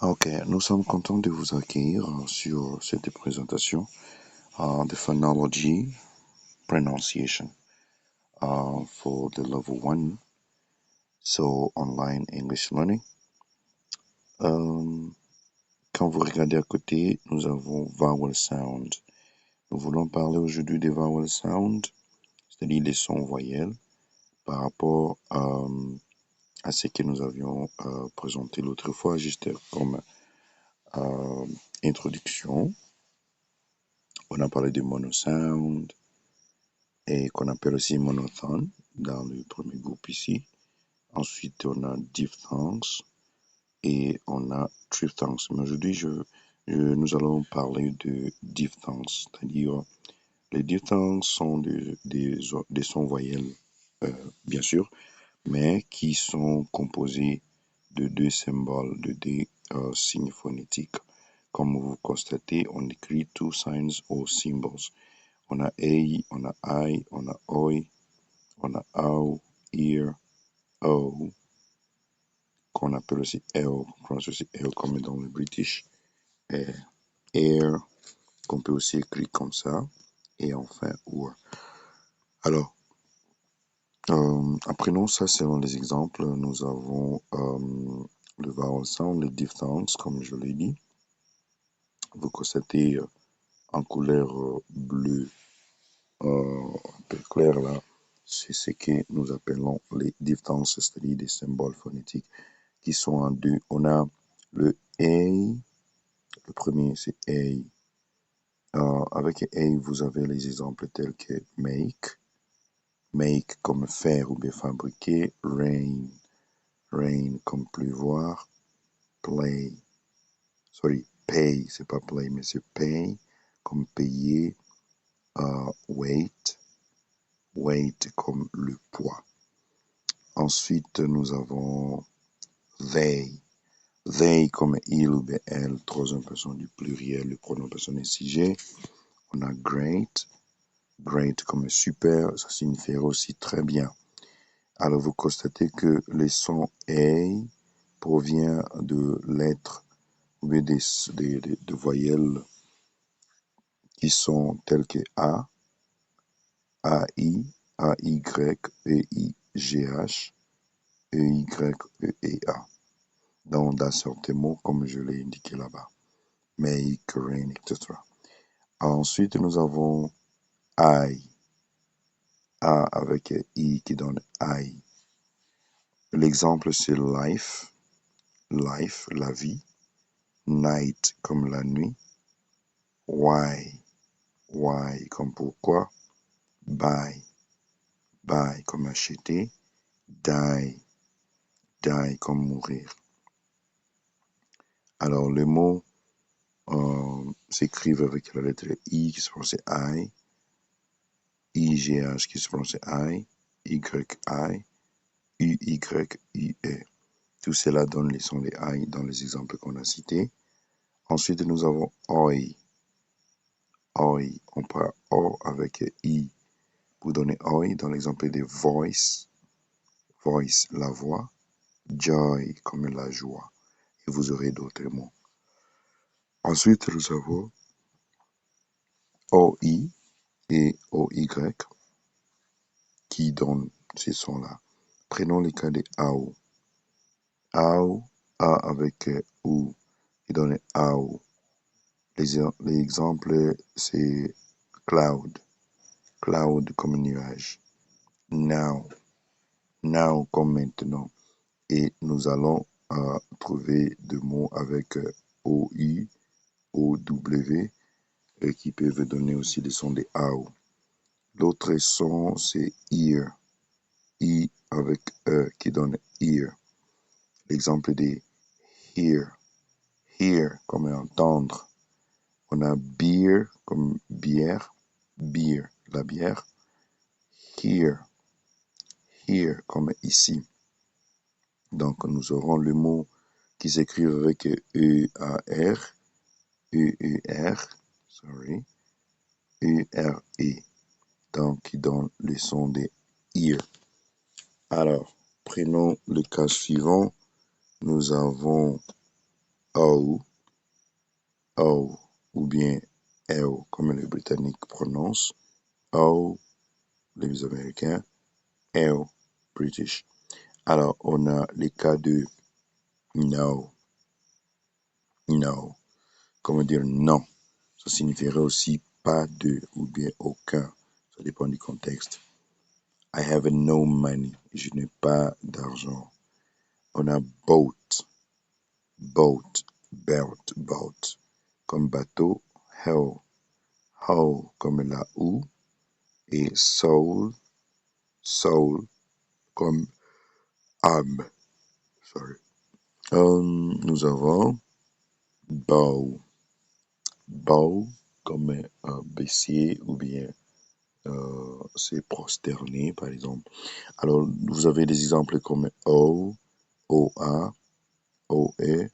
Ok, nous sommes contents de vous accueillir sur cette présentation the phonology pronunciation for the level 1, so online English learning. Quand vous regardez à côté, nous avons vowel sound. Nous voulons parler aujourd'hui des vowel sound, c'est-à-dire les sons voyelles, par rapport à ce que nous avions présenté l'autre fois, juste comme introduction. On a parlé de monosound et qu'on appelle aussi monophone dans le premier groupe ici. Ensuite, on a diphthongs et on a triphthongs. Mais aujourd'hui, nous allons parler de diphthongs, c'est-à-dire les diphthongs sont des sons voyelles, bien sûr, mais qui sont composés de deux symboles, de deux signes phonétiques. Comme vous constatez, on écrit two signs or symbols. On a A, on a I, on a OI, on a OW, EAR, O, qu'on appelle aussi L, qu'on prononce aussi L comme dans le British, et Air, qu'on peut aussi écrire comme ça, et enfin OR. Alors, apprenons ça selon les exemples. Nous avons le vowel sound, les diphthongs, comme je l'ai dit. Vous constatez en couleur bleue, un peu clair là, c'est ce que nous appelons les diphthongs, c'est-à-dire des symboles phonétiques qui sont en deux. On a le A, le premier c'est A. Avec A, vous avez les exemples tels que make comme faire ou bien fabriquer, rain comme pleuvoir, pay, c'est pas play, mais c'est pay comme payer, weight comme le poids. Ensuite, nous avons they comme il ou bien elle, troisième personne du pluriel, le pronom personnel sujet. On a great comme super, ça signifierait aussi très bien. Alors vous constatez que les sons A provient de lettres ou bien de voyelles qui sont telles que A, AI, AY, EIGH, EY, EA. Dans certains mots, comme je l'ai indiqué là-bas. Make, rain, etc. Ensuite, nous avons I. A avec I qui donne I. L'exemple, c'est life, la vie. Night comme la nuit. Why comme pourquoi. Buy comme acheter. Die comme mourir. Alors, les mots s'écrivent avec la lettre I qui se prononce I, IGH qui se prononce I, YI, UYIE. Tout cela donne les sons des I dans les exemples qu'on a cités. Ensuite, nous avons OI. On prend O avec I pour donner OI dans l'exemple de voice, la voix, joy comme la joie. Et vous aurez d'autres mots. Ensuite, nous avons OI et OY qui donnent ces sons-là. Prenons le cas de AO. AO, A avec OU, qui donne AO. L'exemple, c'est cloud comme nuage. Now comme maintenant. Et nous allons trouver des mots avec OU, OW, qui peuvent donner aussi le son de AO. L'autre son, c'est ear, I avec E, qui donne ear. L'exemple de hear comme entendre. On a beer comme bière, la bière. Here comme ici. Donc nous aurons le mot qui s'écrit avec E-A-R, E-E-R, E-R-E. Donc qui donne le son de ear. Alors, prenons le cas suivant. Nous avons O, O, ou bien L, comme les Britanniques prononcent, O, les Américains, L, British. Alors, on a les cas de no, no, comment dire non. Ça signifierait aussi pas de ou bien aucun. Ça dépend du contexte. I have no money. Je n'ai pas d'argent. On a boat, boat, boat, comme bateau, hell, how, comme la ou, et soul, soul, comme âme. Sorry. Nous avons bow, bow, comme baissier ou bien c'est prosterné, par exemple. Alors, vous avez des exemples comme O, OA, OE,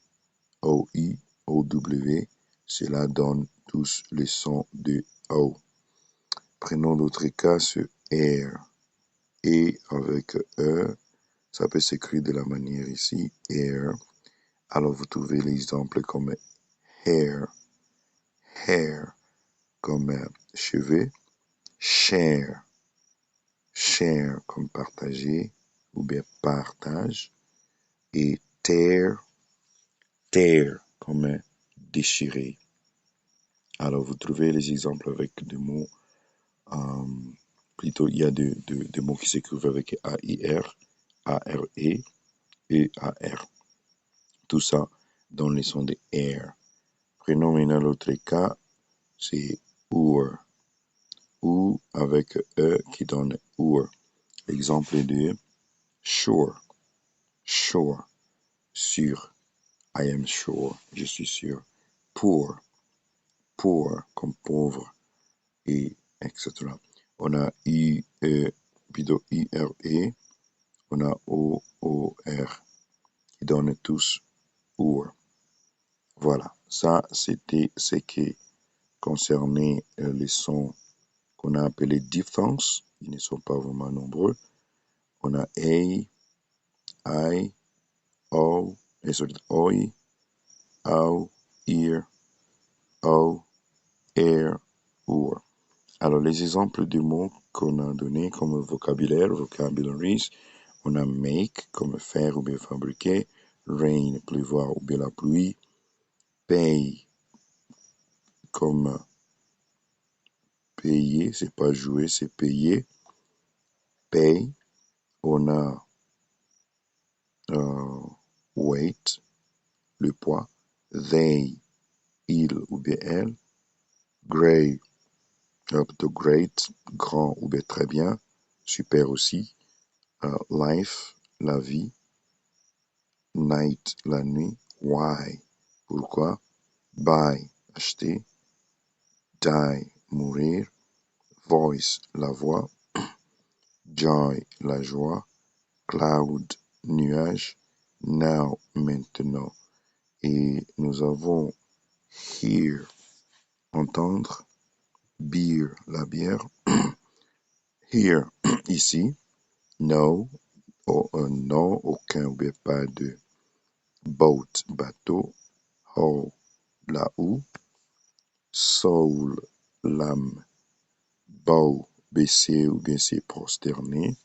OI, OW. Cela donne tous les sons de O. Prenons d'autres cas sur air. Et avec E, ça peut s'écrire de la manière ici, air. Alors, vous trouvez l'exemple comme hair, hair, comme cheveux, share, share, comme partager, ou bien partage, et tear, tear, comme déchirer. Alors, vous trouvez les exemples avec des mots, plutôt, il y a des mots qui s'écrivent avec A-I-R, A-R-E, E-A-R. Tout ça dans les sons de air. Prenons maintenant l'autre cas, c'est our, ou avec E qui donne our. L'exemple de sure, sure, sûr. I am sure, je suis sûr. Poor, poor, comme pauvre, et etc. On a I-E, plutôt I-R-E, on a O-O-R, qui donnent tous our. Voilà, ça c'était ce qui concernait les sons qu'on a appelés diphthongues. Ils ne sont pas vraiment nombreux. On a A, I, O, oi, au, ear, o, air, or. Alors, les exemples de mots qu'on a donnés comme vocabulaire, vocabularies, on a make comme faire ou bien fabriquer, rain, pleuvoir ou bien la pluie, pay comme payer, c'est pas jouer, c'est payer, pay, on a weight, le poids, they, il ou bien elle, grey, plutôt great, grand ou bien très bien, super aussi, life, la vie, night, la nuit, why, pourquoi, buy, acheter, die, mourir, voice, la voix, joy, la joie, cloud, nuage, now, maintenant. Et nous avons hear, entendre, beer, la bière, here, ici, no, non, aucun ou bien pas de, boat, bateau, how, là où, soul, l'âme, bow, baisser ou bien c'est prosterné,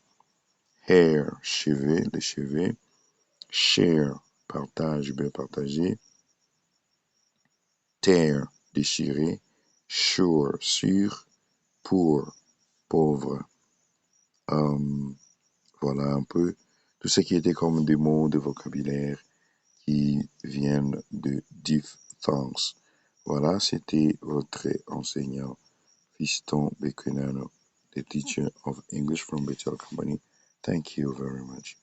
hair, cheveux, les cheveux, share, partage ou bien partager, tear, déchirer, sure, sûr, poor, pauvre. Voilà un peu tout ce qui était comme des mots de vocabulaire qui viennent de diphthongues. Voilà, c'était votre enseignant Fiston Bekunano, the teacher of English from Bechtel Company. Thank you very much.